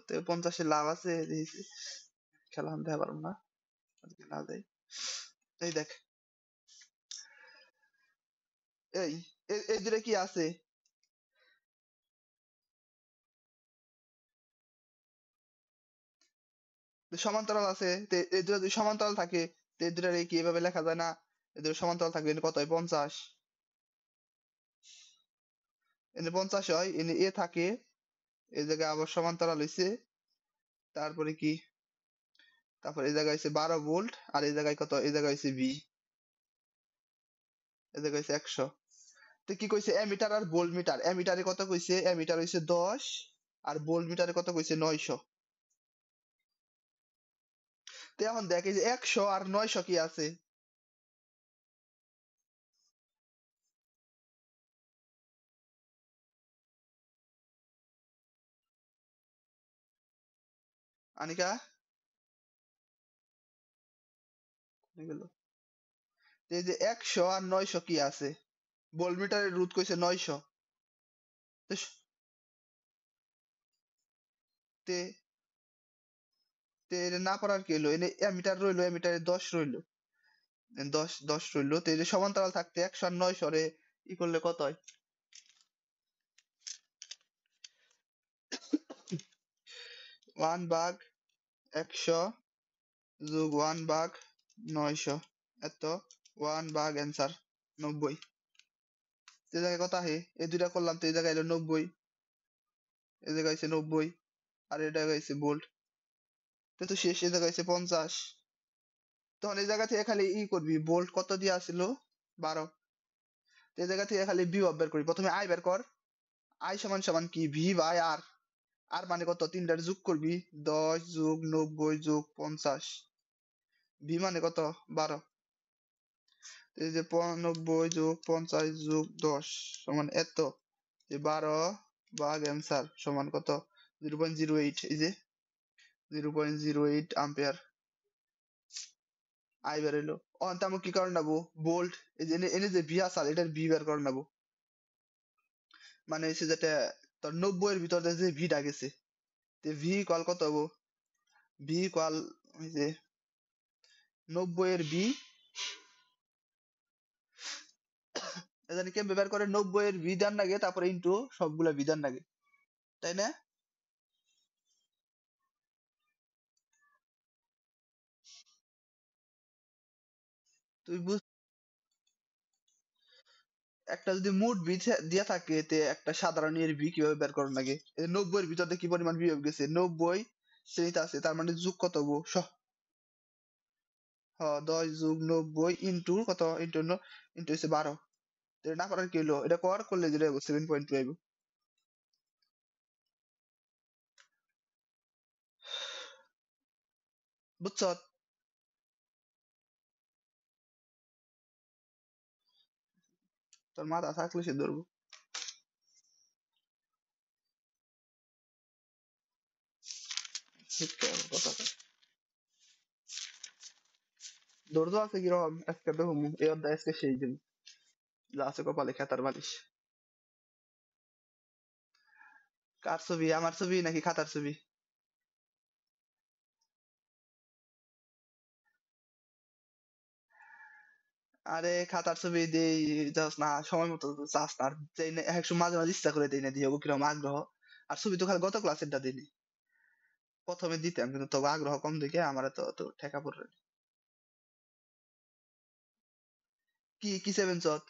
তো 50-এ লাভ আছে, খেলা আনতে পারবো না আজকে না যাই। এই দেখ, এই এই দুটো কি আছে? সমান্তরাল আছে, এই দুটো যদি সমান্তরাল থাকে এই দুটার কি এভাবে লেখা যায় না? এই দুটো সমান্তরাল থাকলে এনে কত হয়? 50। এনে 50 হয়, এনে এ থাকে, এই জায়গায় আবার সমান্তরাল হইছে। তারপরে কি, তারপর এই জায়গায় হইছে 12 ভোল্ট, আর এই জায়গায় কত? এই জায়গায় হইছে ভি, এই জায়গায় হইছে 100। তো কি কইছে অ্যামিটার আর ভোল্ট মিটার? অ্যামিটারে কত কইছে? অ্যামিটার হইছে 10, আর ভোল্ট মিটারে কত কইছে? 900। তো এখন দেখ এই যে 100 আর 900 কি আছে? আনিকা কোথায় গেল? তো এই যে 100 আর 900 কি আছে? ভোল্ট মিটারের রোধ কইছে 900। তো তে তে এটা না পারার কি হলো? এনে অ্যামিটার রইলো, অ্যামিটারে 10 রইলো, 10 রইলো। তো এই যে সমান্তরাল থাকতে 100 আর 900 রে ই করলে কত হয়? 1 ভাগ 100 যোগ 1 ভাগ 900, এত 1 ভাগ অ্যান্সার 90। এই জায়গায় কত আহে? এই দুইটা করলাম তো এই জায়গায় এলো 90, এই জায়গায় হইছে 90, আর এটা হইছে ভোল্ট। তো শেষ, এই জায়গায় হইছে 50। তখন এই জায়গা থেকে খালি ই করবি, ভোল্ট কত দিয়ে আসিল? 12। তো এই জায়গা থেকে খালি বিভব বের করি। প্রথমে আই বের কর। আই সমান সমান কি? ভি বাই আর। আর মানে কত? তিনটার যোগ করবি, 10 যোগ 90 যোগ 50। ভি মানে কত? 12। এই যে 90 যোগ 50 যোগ 10 সমান এত, যে 12 ভাগ অ্যান্সার সমান কত? 0.08। এই যে 0.08 আম্পিয়ার আই বের হইলো। অন্ত আমি কি করে নেবো? ভোল্ট, এই যে এনে যে ভি আসাল এটার ভি বের করে নেবো। মানে হচ্ছে যেটা তোর 90 এর ভিতরে যে ভিটা গেছে, তে ভি ইকুয়াল কত হবো? ভি ইকুয়াল ওই যে 90 এর ভি, জানি কেমনে বের করে? 90 এর ভি দেন লাগে, তারপরে ইন্টু সবগুলা ভি দেন লাগে, তাই না? তুই বুঝ, একটা যদি মোট ভি দিয়া থাকে তে একটা সাধারণ এর ভি কিভাবে বের করার লাগে? 90 এর ভিতরে কি পরিমাণ বিয়োগ গেছে? 90 শ্রেণীতে আছে, তার মানে যোগ কত হবো? 10 যোগ 90 ইন্টু কত? ইন্টু ইন্টু হচ্ছে 12। এটা না করার কি হলো? এটা কর করলে যেটা 7.2 আইব। বুঝছ? তোর মাথা থাকলে সে ধরবো। কথা ধরতো আছে কিরকম? আজকে দেখুন এই অধ্যায় আজকে সেই দিন যা আছে কপালে খাতার বালিশ। কার ছবি? আমার ছবি নাকি খাতার ছবি? আরে খাতার ছবি দেই, যাস না সময় মতো তো চাস না, আর যেই না এক সময় মাঝে মাঝে ইচ্ছা করে দেই না, দিয়ে কিরকম আগ্রহ। আর ছবি তো খালি গত ক্লাসেরটা দিলি, প্রথমে দিতাম কিন্তু তবে আগ্রহ কম দেখে আমার তো তো ঠেকা পড়ে। কি কি সেভেন চত?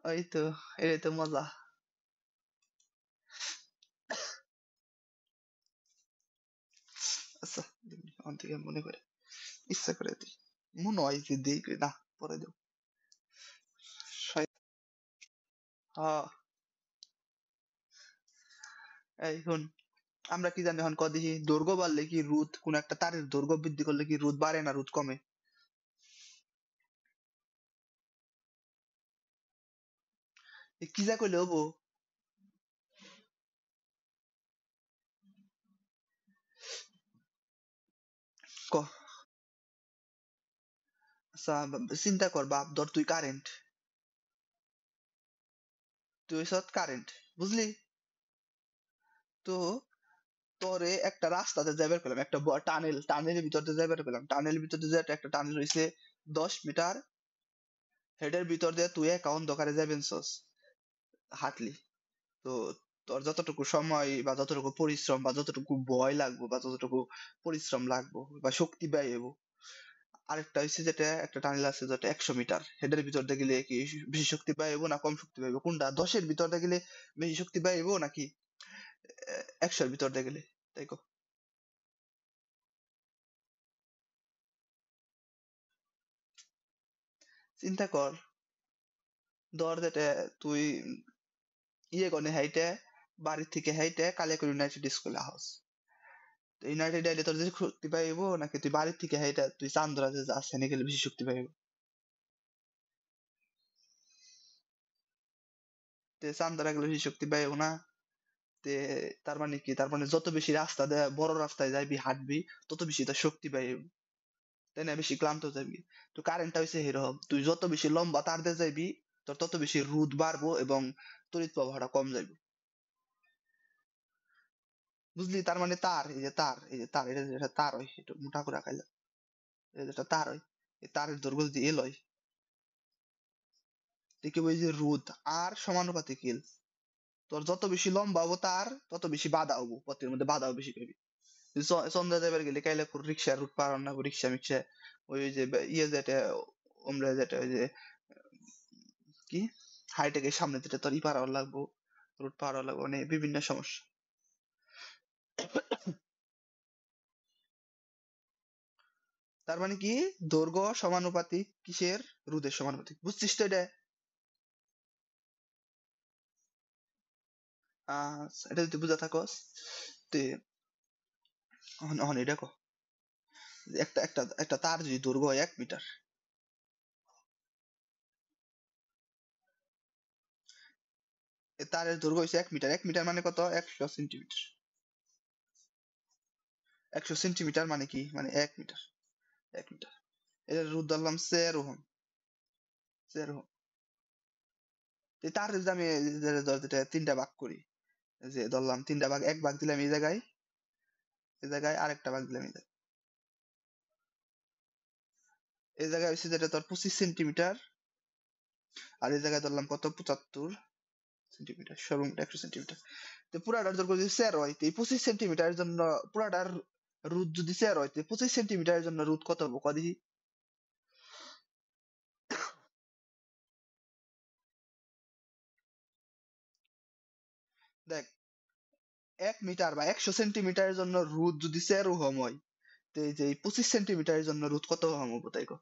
ওই তো, এই তো মজা। আচ্ছা, অন থেকে মনে করে ইচ্ছা করে দিই, মনে হয় যে দেই করি না, পরে দেব। হ্যাঁ, এই শুন, আমরা কি জানি এখন কদিহি দৈর্ঘ্য বাড়লে কি রোধ, কোন একটা তারের দৈর্ঘ্য বৃদ্ধি করলে কি রোধ বাড়ে না রোধ কমে? এ কি যা কইলে হবো? ক। আচ্ছা, চিন্তা কর বাপ, ধর তুই কারেন্ট, তুই হইছত কারেন্ট, বুঝলি? তো তোরে একটা রাস্তাতে যাইবার পেলাম, একটা টানেলের ভিতর দিয়ে যাইবার পেলাম, টানেলের ভিতর দিয়ে একটা টানেল রয়েছে 10 মিটার, হেডের ভিতর দিয়ে তুই একা অন্ধকারে যাবেনছস হাঁটলি। তো তোর যতটুকু সময় বা যতটুকু পরিশ্রম বা যতটুকু ভয় লাগবো বা যতটুকু পরিশ্রম লাগবো বা শক্তি ব্যয় হবো, আরেকটা হচ্ছে যেটা একটা টানেল আছে যেটা 100 মিটার, হেডের ভিতর দিয়ে গেলে কি বেশি শক্তি ব্যয় হবো না কম শক্তি ব্যয় হবো, কোনটা? 10-এর ভিতর দিয়ে গেলে বেশি শক্তি ব্যয় হবো নাকি 100-এর ভিতর দিয়ে গেলে? তাই কো। চিন্তা কর, ধর যেটা তুই গনে হাইটে, বাড়ির থেকে হাইটে কালিয়াকৈর ইউনাইটেড স্কুলে আহস, তো ইউনাইটেড আইলে তোর বেশি শক্তি পাইব নাকি তুই বাড়ির থেকে হাইটে তুই চান্দরা যে যাস সেনে গেলে বেশি শক্তি পাইব? তে চান্দরা গেলে বেশি শক্তি পাইব না? তে তার মানে কি, তার মানে যত বেশি রাস্তা দেয় বড় রাস্তায় যাইবি হাঁটবি তত বেশি তার শক্তি পাইব, তাই না? বেশি ক্লান্ত যাবি। তো কারেন্টটা হইছে এরকম, তুই যত বেশি লম্বা তার দিয়ে যাইবি তোর তত বেশি রোধ বাড়বো এবং তড়িৎ প্রবাহটা কম যাইবে, বুঝলি? তার মানে তার, এই যে তার এটা যেটা তার হয় একটু মোটা করে রাখাইলাম, এটা যেটা তার হয়, এই তারের দৈর্ঘ্য যদি এল হয়, দেখি ওই যে রোধ আর সমানুপাতিক এল, তোর যত বেশি লম্বা হবো তার তত বেশি বাধা হবো, পথের মধ্যে বাধাও বেশি পাবি। তুই চন্দ্রা যাবার গেলে কাইলে রিক্সা রুট পার না, রিক্সা মিক্সা ওই যে ইয়ে যেটা আমরা যেটা ওই যে কি হাইটেকের সামনে যেটা তোর ই পার হওয়ার লাগবো, রুট পার হওয়ার লাগবো, মানে বিভিন্ন সমস্যা। তার মানে কি, দৈর্ঘ্য সমানুপাতিক কিসের? রোধের সমানুপাতিক, বুঝছিস তো এটা? এটা যদি বুঝা থাকস তে এটা কো, একটা একটা একটা তার যদি দৈর্ঘ্য হয় 1 মিটার, এ তারের দৈর্ঘ্য হচ্ছে 1 মিটার, 1 মিটার মানে কত? 100 সেন্টিমিটার। 100 সেন্টিমিটার মানে কি, মানে 1 মিটার। 1 মিটার, এটার রোধ ধরলাম 4 ওহম। 4 ওহম। তার যদি আমি ধর যেটা তিনটা ভাগ করি, যে ধরলাম তিনটা ভাগ, এক ভাগ দিলাম এই জায়গায়, এই জায়গায় আরেকটা ভাগ দিলাম এই জায়গায়, এই জায়গায় হচ্ছে যেটা তোর 25 সেন্টিমিটার, আর এই জায়গায় ধরলাম কত? 75 সেন্টিমিটার, সর্বমোট 100 সেন্টিমিটার। তো পুরাটার দৈর্ঘ্য যদি 4 হয়, তো এই 25 সেন্টিমিটারের জন্য পুরাটার রোধ যদি 4 হয়, তো 25 সেন্টিমিটারের জন্য রোধ কত হবো কদি? দেখ, 1 মিটার বা 100 সেন্টিমিটারের জন্য রোধ যদি 4 ওহম হয়, তো এই যে এই 25 সেন্টিমিটারের জন্য রোধ কত ওহম হবো তাই কো?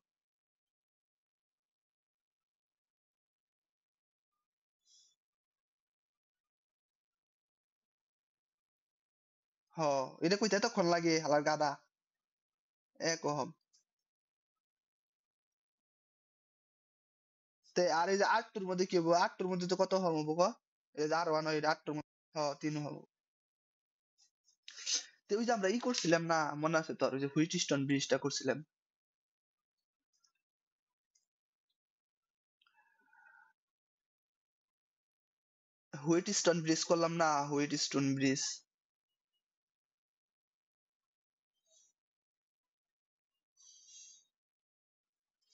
হ, এটা কইতে এতক্ষণ লাগে হালার গাদা? 1 ওহম। তে আর এই যে আটটার মধ্যে কি হবো? আটটার মধ্যে তো কত ওহম হবো ক? এই যে আর ওয়ান হয় আটটার মধ্যে, হ 3 ওহম। তো ওই যে আমরা ই করছিলাম না, মনে আছে তোর? ওই যে হুইটস্টোন ব্রিজটা করছিলাম। হুইটস্টোন ব্রিজ করলাম না, হুইটস্টোন ব্রিজ।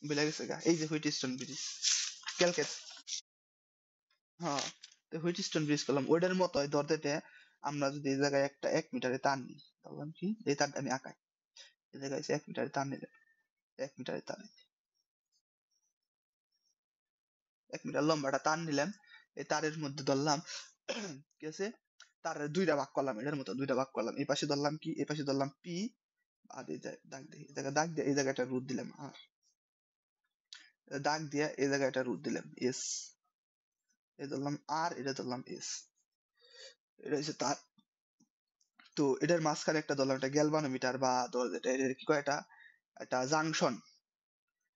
ভুলে গেছে গা, এই যে হুইটস্টোন ব্রিজ, ক্যালকেট। হ্যাঁ, তো হুইটস্টোন ব্রিজ করলাম, ওইটার মতো ধরতে আমরা যদি এই জায়গায় একটা 1 মিটারে টান নিই, বললাম কি এই তারটা আমি আঁকাই, এই জায়গায় 1 মিটারে টান নিলে, 1 মিটারে টান, 1 মিটার লম্বাটা টান নিলাম, এই তারের মধ্যে ধরলাম কি আছে, তারের দুইটা ভাগ করলাম, এটার মতো দুইটা ভাগ করলাম, এই পাশে ধরলাম কি, এই পাশে ধরলাম পি, আর এই দাগ দিয়ে এই জায়গায় দাগ দিয়ে এই জায়গায় একটা রুট দিলাম, আর দাগ দিয়ে এই জায়গায় একটা রুট দিলাম এস, এটা ধরলাম আর, এটা ধরলাম এস, এটা হচ্ছে তার। তো এটার মাঝখানে একটা ধরলাম একটা গ্যালভানোমিটার, বা ধর এটা এটার কি কয়, এটা একটা জাংশন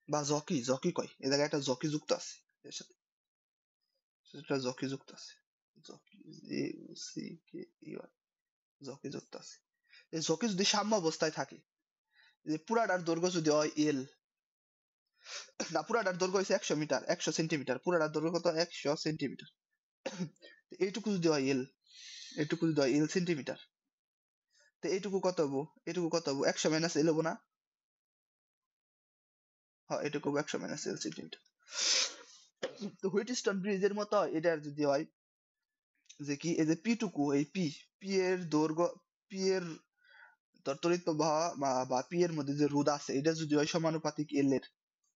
বা জকি, জকি কয়, এই জায়গায় একটা জকি যুক্ত আছে, এর সাথে একটা জকি যুক্ত আছে, jockey, C K E Y, jockey যুক্ত আছে। এই জকি যদি সাম্য অবস্থায় থাকে, যে পুরাটার দৈর্ঘ্য যদি হয় এল, না পুরাটার দৈর্ঘ্য হচ্ছে 100 মিটার, 100 সেন্টিমিটার, পুরাটার দৈর্ঘ্য কত? 100 সেন্টিমিটার। এইটুকু যদি হয় এল, এইটুকু যদি হয় এল সেন্টিমিটার, তো এইটুকু কত হবো? এইটুকু কত হবো? 100 মাইনাস এল হবো না? হ্যাঁ, এটুকু 100 মাইনাস এল সেন্টিমিটার। তো হুইটস্টোন ব্রিজের মতো এটার যদি হয় যে কি, এই যে পি টুকু, এই পি, পি এর দৈর্ঘ্য, পি এর তড়িৎ প্রবাহ বা পি এর মধ্যে যে রোধ আছে এটা যদি হয় সমানুপাতিক এল এর,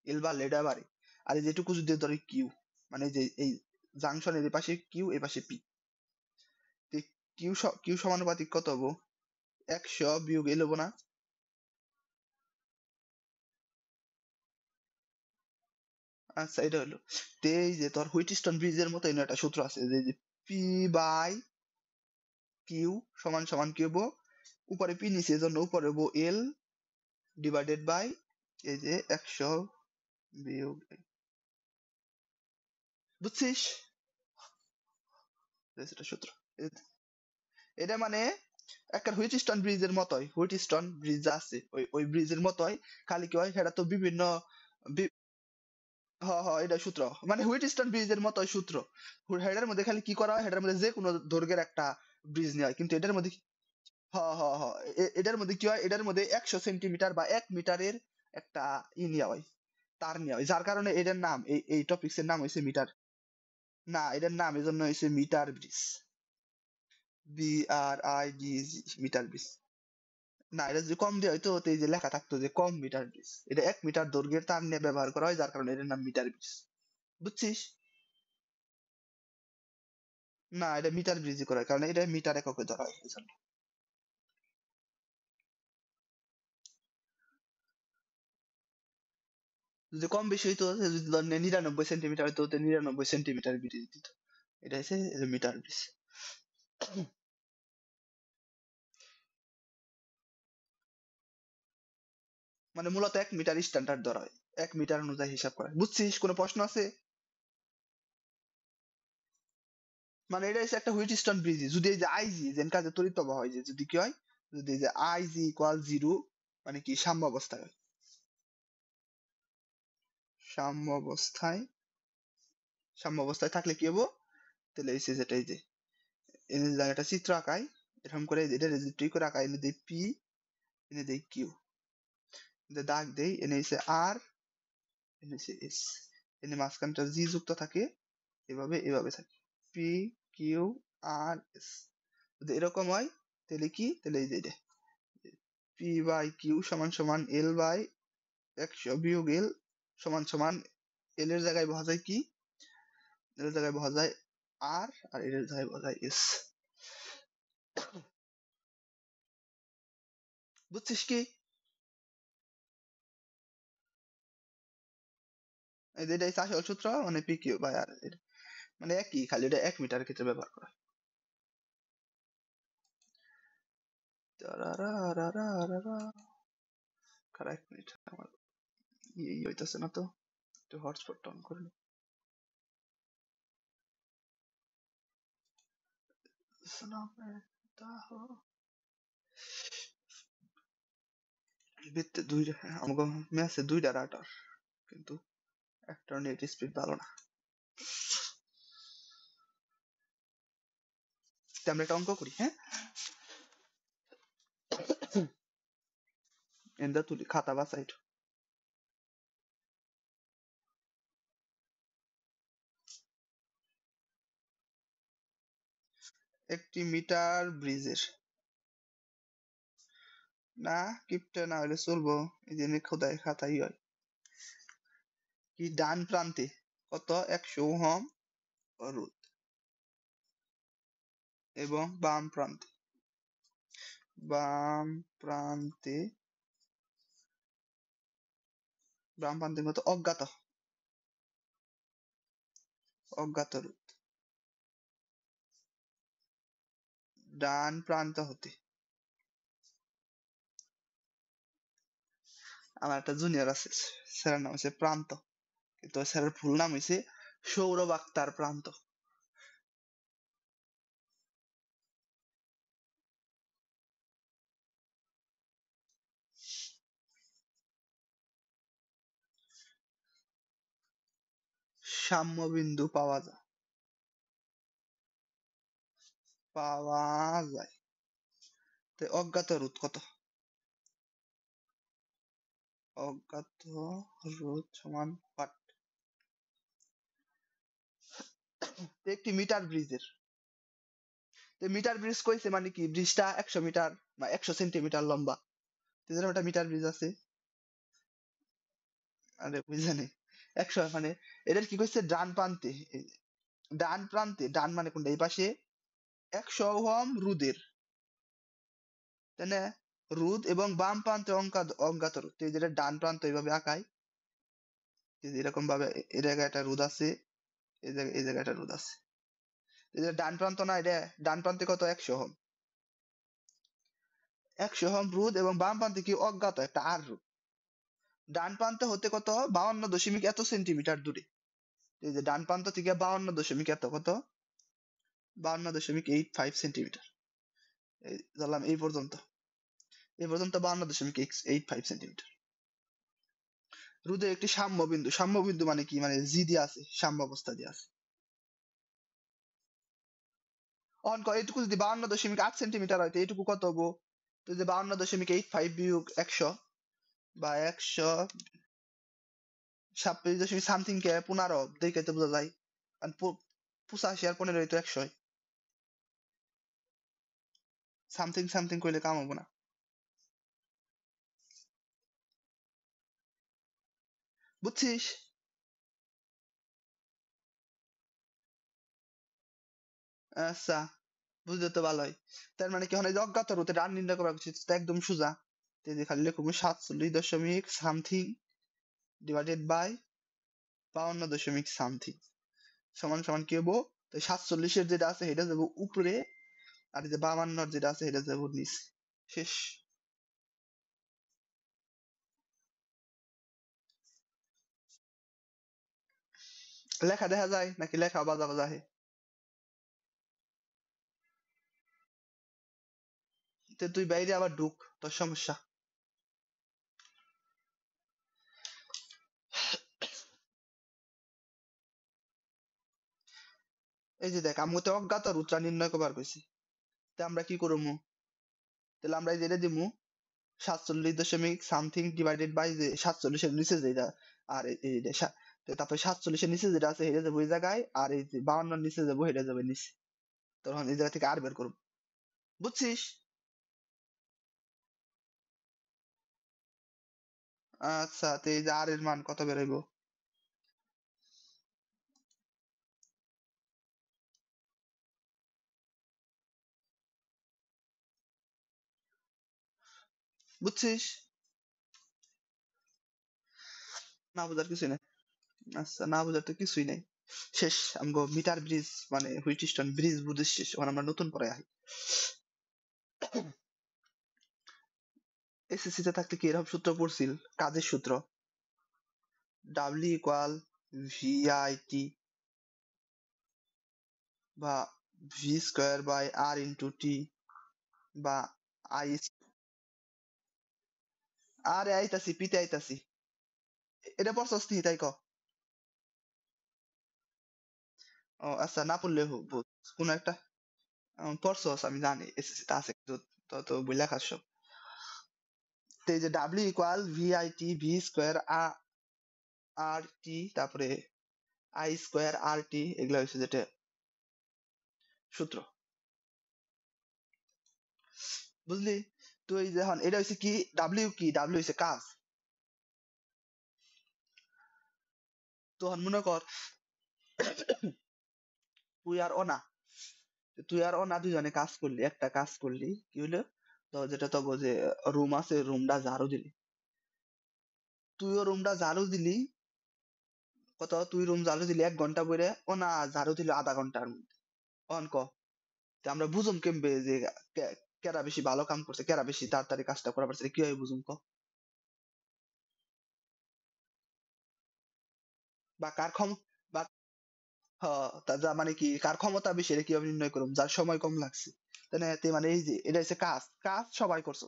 এল বাড়লে এটা বাড়ে। আর এই যেটুকু যদি ধরি কিউ, মানে যে এই জাংশনের এই পাশে কিউ, এই পাশে পি, কিউ কিউ সমানুপাতিক কত হবো? 100 বিয়োগ এল হবো না? আচ্ছা, এটা হলো। তো এই যে তোর হুইটস্টোন ব্রিজের মতো এনে একটা সূত্র আছে যে পি বাই কিউ সমান সমান কি হবো? উপরে পি নিচে, এজন্য উপরে হবো এল ডিভাইডেড বাই এই যে 100 বিয়োগ, বুঝছিস? এটা সূত্র। এটা মানে একটা হুইটস্টোন ব্রিজের মতোই, হুইটস্টোন ব্রিজ যা আছে ওই ওই ব্রিজের মতোই, খালি কি হয় সেটা তো বিভিন্ন এটা সূত্র, মানে হুইটস্টোন ব্রিজের মতোই সূত্র। হেডের মধ্যে খালি কি করা হয়, হেডের মধ্যে যে কোনো দৈর্ঘ্যের একটা ব্রিজ নেওয়া হয়, কিন্তু এটার মধ্যে এটার মধ্যে কি হয়, এটার মধ্যে 100 সেন্টিমিটার বা 1 মিটারের একটা নেওয়া হয়, তার নেওয়া হয়, যার কারণে এটার নাম, এই টপিক্স এর নাম হয়েছে মিটার। না, এটার নাম এই জন্য হয়েছে metre bridge, BRIDG, metre bridge. না, এটা যদি কম দিয়ে হয়তো তো এই যে লেখা থাকতো যে কম মিটার ব্রিজ, এটা 1 মিটার দৈর্ঘ্যের তার নিয়ে ব্যবহার করা হয়, যার কারণে এটার নাম মিটার ব্রিজ, বুঝছিস? না, এটা মিটার ব্রিজই করা হয়, কারণ এটা মিটার এককে ধরা হয়, এই জন্য। যদি কম বেশি হইতো, যদি ধর 99 সেন্টিমিটার হইতো, তো 99 সেন্টিমিটার ব্রিজ দিত। এটা হচ্ছে মিটার ব্রিজ। মানে মূলত 1 মিটার স্ট্যান্ডার্ড ধরা হয়, 1 মিটার অনুযায়ী হিসাব করা হয়। বুঝছিস? কোনো প্রশ্ন আছে? মানে এটা হচ্ছে একটা হুইটস্টোন ব্রিজ, যদি এই যে আইজি যেন কাজে তড়িৎ প্রবাহ হয়, যে যদি কি হয়, যদি এই যে আইজি ইকুয়াল জিরো, মানে কি সাম্য অবস্থায় হয়, সাম্য অবস্থায়, সাম্য অবস্থায় থাকলে কি হবো? তাহলে এই যেটা এই যে এনে দিলাম একটা চিত্র আঁকাই, এরকম করে এটা রেজিস্ট্রি করে আঁকাই, এনে দিই পি, এনে দিই কিউ, দাগ দেই, এনে হচ্ছে আর, এনে হচ্ছে এস, এনে মাঝখানটা জি যুক্ত থাকে, এভাবে এভাবে থাকে, পি কিউ আর এস। যদি এরকম হয় তাহলে কি, তাহলে এই যে এটা পি বাই কিউ সমান সমান এল বাই 100 বিয়োগ এল সমান সমান, এল এর জায়গায় বসা যায় কি, এল এর জায়গায় বসা যায় আর, আর এল এর জায়গায় বসা যায় এস। বুঝছিস কি? এই যে এটা হচ্ছে আসল সূত্র, মানে পি কিউ বাই আর, মানে একই, খালি এটা 1 মিটারের ক্ষেত্রে ব্যবহার করা হয়। তারারারারারা। খারা 1 মিনিট, আমার হইতেছে না তো, একটু হটস্পট অন করে নি। ভিত্তি দুইটা, আমাকে ম্যাচে দুইটা রাটার, কিন্তু একটা নেট স্পিড ভালো না। তো আমরা একটা অঙ্ক করি, হ্যাঁ? এন্দা তুলি খাতা বাসাইট। একটি মিটার ব্রিজের, না কিপটা না হলে চলবো, এই জন্য খোদাই খাতাই হয় কি, ডান প্রান্তে কত 100 ওহম রোধ, এবং বাম প্রান্তে বাম প্রান্তে কত অজ্ঞাত, অজ্ঞাত রোধ, ডান প্রান্ত হতে। আমার একটা জুনিয়র আছে, স্যারের নাম হচ্ছে প্রান্ত, কিন্তু স্যারের ফুল নাম হচ্ছে সৌরভ আক্তার প্রান্ত। সাম্য বিন্দু পাওয়া যায়, পাওয়া যায়। তো অজ্ঞাত রোধ কত? অজ্ঞাত রোধ সমান পাঠ। একটি মিটার ব্রিজের, মিটার ব্রিজ কইছে মানে কি ব্রিজটা 100 মিটার বা 100 সেন্টিমিটার লম্বা, যেরকম একটা মিটার ব্রিজ আছে। আরে বুঝানি 100 মানে এদের কি কইছে ডান প্রান্তে, ডান প্রান্তে, ডান মানে কোনটা এই পাশে 100 ওহম রোধের, তাই না? রোধ এবং বাম প্রান্তে অজ্ঞাত রোধ। এই যেটা ডান প্রান্ত এইভাবে আঁকায়, এই যে এরকম ভাবে এই জায়গায় একটা রোধ আছে, এই জায়গায় একটা রোধ আছে। এই যে ডান প্রান্ত না, এটা ডান প্রান্তে কত 100 ওহম, 100 ওহম রোধ এবং বাম প্রান্তে কি অজ্ঞাত একটা আর রোধ। ডান প্রান্ত হতে কত 52 দশমিক এত সেন্টিমিটার দূরে। এই যে ডান প্রান্ত থেকে 52 দশমিক এত কত 52.85 সেন্টিমিটার। এই ধরলাম এই পর্যন্ত 52.85 সেন্টিমিটার। রোধের একটি সাম্য বিন্দু, সাম্য বিন্দু মানে কি, মানে জি দিয়ে আছে, সাম্য অবস্থা দিয়ে আছে। অন এইটুকু যদি 52.8 সেন্টিমিটার হয়, তো এইটুকু কত হবো? তো যে 52.85 বিয়োগ 100 বা 126 দশমিক সামথিং কে 15 দেখে তো বোঝা যায়, কারণ 85 আর 15 তো 100, সামথিং সামথিং কইলে কাম হবো না। বুঝছিস? আচ্ছা, বুঝলে তো ভালোই। তার মানে কি, হয় অজ্ঞাত রোধে রান নির্ণয় করা উচিত, তা একদম সোজা। তো এই যে খালি লিখবো 47 দশমিক সামথিং ডিভাইডেড বাই 52 দশমিক সামথিং সমান সমান কি হবো? তো 47-এর যেটা আছে সেটা যাবো উপরে, আর যে 52-এর যেটা আছে সেটা যাবো নিচে। শেষ। লেখা দেখা যায় নাকি লেখা বাজা বাজা হে? তো তুই বাইরে আবার ঢুক, তোর সমস্যা। এই যে দেখ, আমি তো অজ্ঞাত রোধটা নির্ণয় করবার কইছি, তো আমরা কি করবো? তাহলে আমরা এই যেটা দিমু 47 দশমিক সামথিং ডিভাইডেড বাই যে 47-এর নিচে যেটা, আর তারপরে 47-এর নিচে যেটা আছে সেটা যাবো ওই জায়গায়, আর এই যে 52-এর নিচে যাবো সেটা যাবে নিচে। তখন এই জায়গা থেকে আর বের করবো। বুঝছিস? আচ্ছা, তো এই যে আর এর মান কত বেরোইবো? বুঝছিস? না বুঝার কিছুই নাই। আচ্ছা, না বুঝার তো কিছুই নাই। শেষ আমগো মিটার ব্রিজ মানে হুইটস্টোন ব্রিজ বুঝিস শেষ, এখন আমরা নতুন পরে আই। এসএসসি তে থাকতে কি এরকম সূত্র পড়ছিল? কাজের সূত্র, ডাব্লিউ ইকুয়াল ভিআইটি বা V square by R into T বা আই। আরে আইতাছি, পিতে আইতাছি। এটা পড়ছস নি তাই ক? ও আচ্ছা, না পড়লে হোক, কোন একটা পড়ছস আমি জানি, এসএসসি তে আছে, তো তো তো বই লেখা সব। তো এই যে W equal VIT V square R T, তারপরে আই স্কোয়ার আর টি, এগুলা হচ্ছে যেটা সূত্র। বুঝলি? তুই যখন এটা হচ্ছে কি, ডাব্লিউ কি, ডাব্লিউ হচ্ছে কাজ। তখন মনে কর তুই আর অনা, তুই আর অনা দুজনে কাজ করলি, একটা কাজ করলি, কি হইলো? তো যেটা তো যে রুম আছে, রুমটা ঝাড়ু দিলি, তুইও রুমটা ঝাড়ু দিলি কত, তুই রুম ঝাড়ু দিলি 1 ঘন্টা বইরে, অনা ঝাড়ু দিলি আধা ঘন্টার মধ্যে। অন ক, তা আমরা বুঝুম কেমবে যে কেরা বেশি ভালো কাম করছে, কেরা বেশি তাড়াতাড়ি কাজটা করা পারছে, কিভাবে বুঝুম ক? বা কার ক্ষম বা হ, তা যা মানে কি কার ক্ষমতা বেশি এটা কিভাবে নির্ণয় করুম, যার সময় কম লাগছে, তাই না? এতে মানে এই যে এটা হচ্ছে কাজ, কাজ সবাই করছো,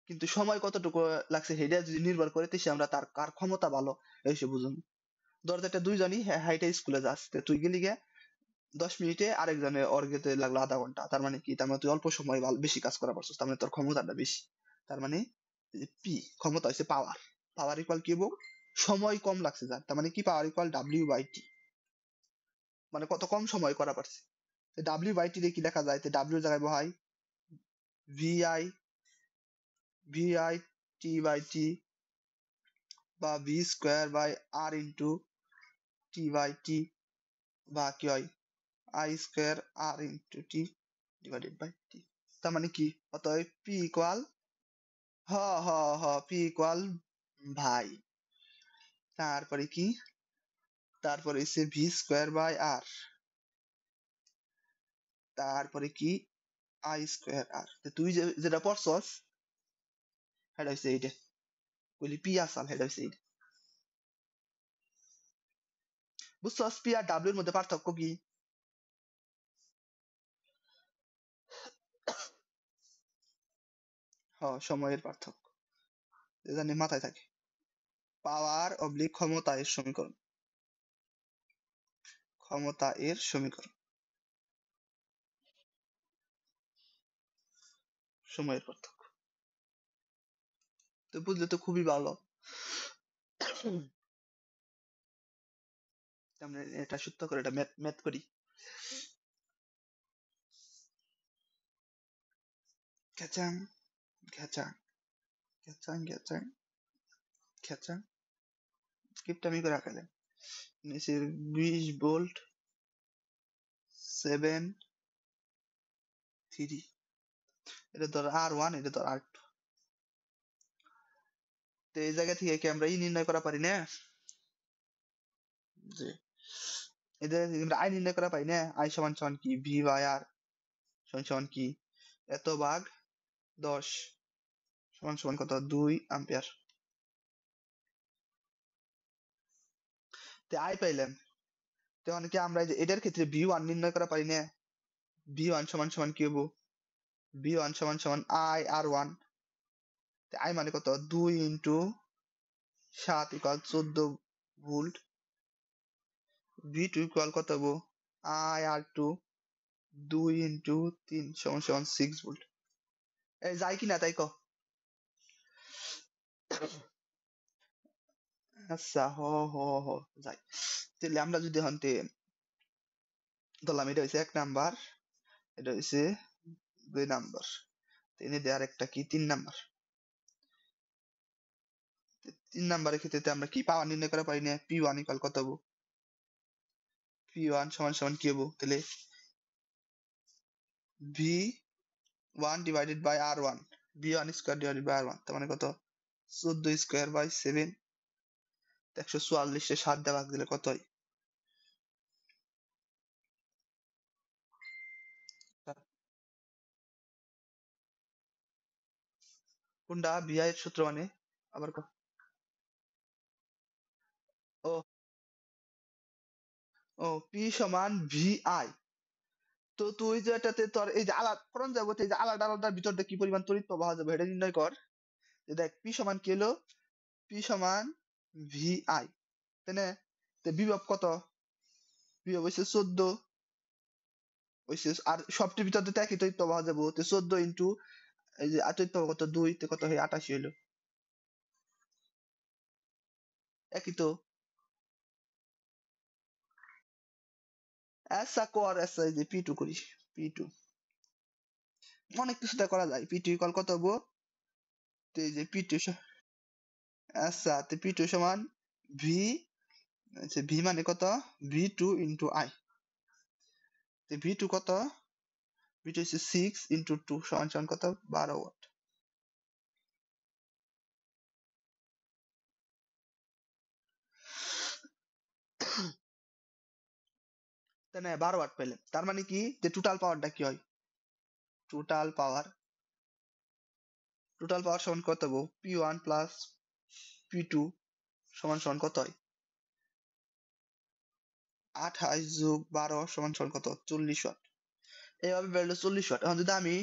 কিন্তু সময় কতটুকু লাগছে সেটা যদি নির্ভর করে, সে আমরা তার কার ক্ষমতা ভালো এই সে বুঝুন। ধর যে একটা দুইজনই হাইটে স্কুলে যাস, তো তুই গেলি গে 10 মিনিটে আরেকজনের অর্গেতে লাগলো আধা ঘন্টা, তার মানে কি, তার মানে তুই অল্প সময় বেশি কাজ করা পারছিস, তার মানে তোর ক্ষমতাটা বেশি। তার মানে পি ক্ষমতা হচ্ছে পাওয়ার, পাওয়ার ইকুয়াল কি হবো, সময় কম লাগছে যার, তার মানে কি পাওয়ার ইকুয়াল ডাব্লিউ/টি, মানে কত কম সময় করা পারছে। ডাব্লিউ/টি দিয়ে কি লেখা যায়, ডাব্লিউ জায়গায় বহাই ভিআই, টি/টি, বা v²/r/t/t, বা কি হয় i²r/t/t। তার মানে কি, অতএব পি ইকুয়াল, হ হ হ পি ইকুয়াল ভাই, তারপরে কি, তারপরে হচ্ছে v²/r, তারপরে কি i²r। তুই যেটা পড়ছস সেটা হচ্ছে এইটা, বলি পি আসাল সেটা হচ্ছে এইটা, বুঝছস? পি আর ডাব্লিউর মধ্যে পার্থক্য কি? সময়ের পার্থক্য, জানি মাথায় থাকে। পাওয়ার অবলিক ক্ষমতা এর সমীকরণ, ক্ষমতা এর সমীকরণ, সময়ের পার্থক্য। তো বুঝলে তো খুবই ভালো। আমরা এটা সূত্র করে এটা ম্যাথ করি। খেচাং খেচাং খেচাং খেচাং খেচাং, স্ক্রিপ্ট আমি করে রাখালাম। নিচের 20 ভোল্ট 7 3, এটা ধর R1, এটা ধর R2। তো এই জায়গা থেকে কি আমরা নির্ণয় করা পারি না, যে এদের আমরা আই নির্ণয় করা পারি না, আই সমান সমান কি v/r সমান সমান কি এত ভাগ 10 সমান সমান কত 2 অ্যাম্পিয়ার। তো আই পাইলাম, তখন কি আমরা এটার ক্ষেত্রে v1 নির্ণয় করা পারি না, v1 সমান সমান কি হবো, v1 সমান সমান i/r1, আই মানে কত 2 × 7 = 14 ভোল্ট, v2 ইকুয়াল কত হবো i/r2 2 × 3 = 6 ভোল্ট। এই যাই কি না তাই ক, আচ্ছা হ হ হ যাই। তাহলে আমরা যদি হন্তে ধরলাম এটা হচ্ছে 1 নাম্বার, এটা হচ্ছে 2 নাম্বার, এনে দেওয়ার একটা কি 3 নাম্বার। 3 নাম্বারের ক্ষেত্রে আমরা কি পাওয়ার নির্ণয় করা পারি না, p1 ইকুয়াল কত হবো, p1 সমান সমান কি হবো, তাহলে v1/r1, v1² / r1, তার মানে কত 14² / 7, 144 7 দিয়ে ভাগ দিলে কত হয়, কোনটা vi এর সূত্র মানে, আবার ও ও p সমান vi। তো তুই যেটাতে তোর এই যে আলাদা করণ জগতে এই যে আলাদা আলাদার ভিতরে কি পরিমাণ তড়িৎ প্রবাহ যাবে এটা নির্ণয় কর। যে দেখ p সমান কি হলো, p সমান vi, তাই না? তো বিভব কত, বিভব হচ্ছে 14, হইছে আর সবটির ভিতরে তো একই তড়িৎ প্রবাহ যাবো, তো 14 ইন্টু এই যে তড়িৎ প্রবাহ কত 2, তে কত হয় 88 হইলো, একই তো। আচ্ছা কর, আচ্ছা এই যে p2 করি, p2 অনেক কিছুটা করা যায়, p2 ইকুয়াল কত হবো, তো এই যে p2 আচ্ছা তো p2 সমান v, আচ্ছা v মানে কত v2 ইন্টু i, তো v2 কত, v2 হচ্ছে 6 ইন্টু 2 সমান সমান কত 12 ওয়াট। তাই না 12 ওয়াট পেলে, তার মানে কি যে টোটাল পাওয়ারটা কি হয়, টোটাল পাওয়ার, টোটাল পাওয়ার সমান কত হবো p1 প্লাস p2 সমান সমান কত হয় 28 যোগ 12 সমান সমান কত 40 ওয়াট। এইভাবে বেরোলো 40 ওয়াট। এখন যদি আমি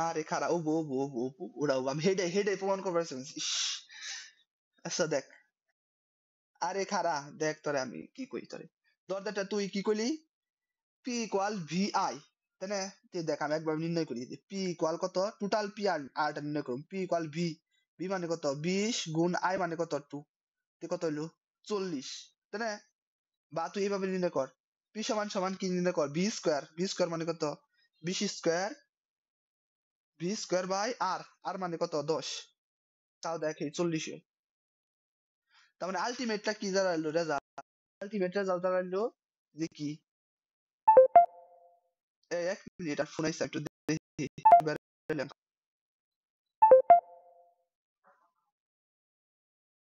আরে খারাপ ও বো বো বো বো, ওরা আমি হেডে প্রমাণ করবার চাইছি। ইস, আচ্ছা দেখ, আরে খারা দেখ তোরে আমি কি কই তোরে, দরজাটা তুই কি কইলি, পি ইকুয়াল ভি আই, তাই না? তুই দেখ আমি একবার নির্ণয় করি, পি ইকুয়াল কত, টোটাল পি আর আরটা নির্ণয় করুন, পি ইকুয়াল ভি, ভি মানে কত 20 গুণ আই মানে কত 2, কত হইলো 40, তাই না? বা তুই এইভাবে নির্ণয় কর, পি সমান সমান কি নির্ণয় কর, ভি স্কোয়ার, ভি স্কোয়ার মানে কত 20 স্কোয়ার, ভি স্কোয়ার বাই আর, আর মানে কত 10, তাও দেখ এই 40 হয়। তার মানে আলটিমেটটা কি দাঁড়াইলো রেজাল্ট, আলটিমেট রেজাল্ট দাঁড়াইলো যে কি, এই এক মিনিট আর ফোন আইসা একটু দেখি।